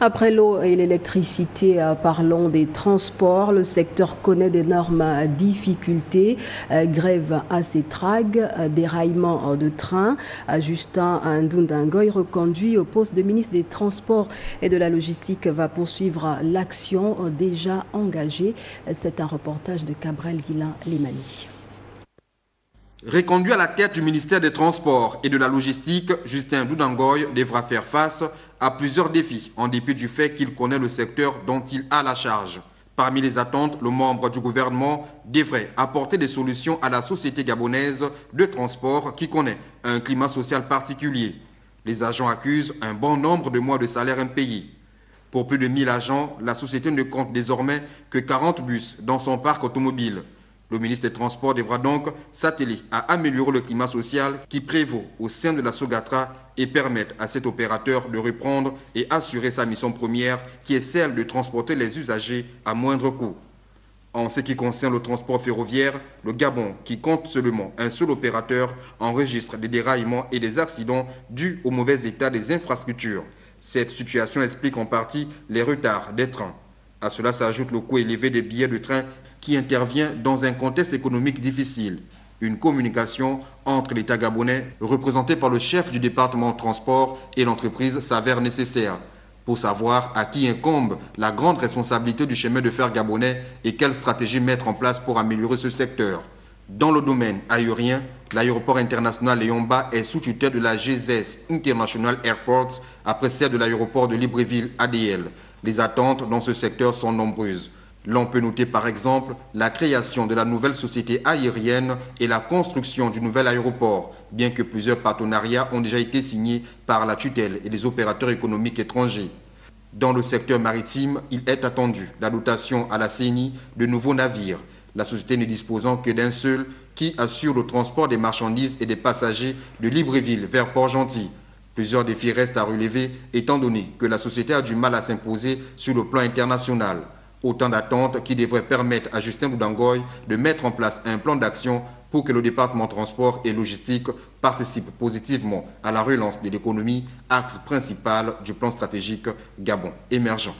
Après l'eau et l'électricité, parlons des transports. Le secteur connaît d'énormes difficultés. Grève à Sétrague, déraillement de train. Justin Ndundangoy, reconduit au poste de ministre des Transports et de la Logistique, va poursuivre l'action déjà engagée. C'est un reportage de Cabrel Guilain Limani. Reconduit à la tête du ministère des Transports et de la Logistique, Justin Ndundangoy devra faire face à plusieurs défis, en dépit du fait qu'il connaît le secteur dont il a la charge. Parmi les attentes, le membre du gouvernement devrait apporter des solutions à la société gabonaise de transport qui connaît un climat social particulier. Les agents accusent un bon nombre de mois de salaire impayés. Pour plus de 1000 agents, la société ne compte désormais que 40 bus dans son parc automobile. Le ministre des Transports devra donc s'atteler à améliorer le climat social qui prévaut au sein de la Sogatra et permettre à cet opérateur de reprendre et assurer sa mission première qui est celle de transporter les usagers à moindre coût. En ce qui concerne le transport ferroviaire, le Gabon, qui compte seulement un seul opérateur, enregistre des déraillements et des accidents dus au mauvais état des infrastructures. Cette situation explique en partie les retards des trains. À cela s'ajoute le coût élevé des billets de train qui intervient dans un contexte économique difficile. Une communication entre l'État gabonais, représenté par le chef du département de transport, et l'entreprise s'avère nécessaire pour savoir à qui incombe la grande responsabilité du chemin de fer gabonais et quelle stratégie mettre en place pour améliorer ce secteur. Dans le domaine aérien, l'aéroport international Léomba est sous tutelle de la GZS International Airports après celle de l'aéroport de Libreville ADL. Les attentes dans ce secteur sont nombreuses. L'on peut noter par exemple la création de la nouvelle société aérienne et la construction du nouvel aéroport, bien que plusieurs partenariats ont déjà été signés par la tutelle et les opérateurs économiques étrangers. Dans le secteur maritime, il est attendu la dotation à la CENI de nouveaux navires, la société ne disposant que d'un seul qui assure le transport des marchandises et des passagers de Libreville vers Port-Gentil. Plusieurs défis restent à relever étant donné que la société a du mal à s'imposer sur le plan international. Autant d'attentes qui devraient permettre à Justin Ndundangoy de mettre en place un plan d'action pour que le département transport et logistique participe positivement à la relance de l'économie, axe principal du plan stratégique Gabon émergent.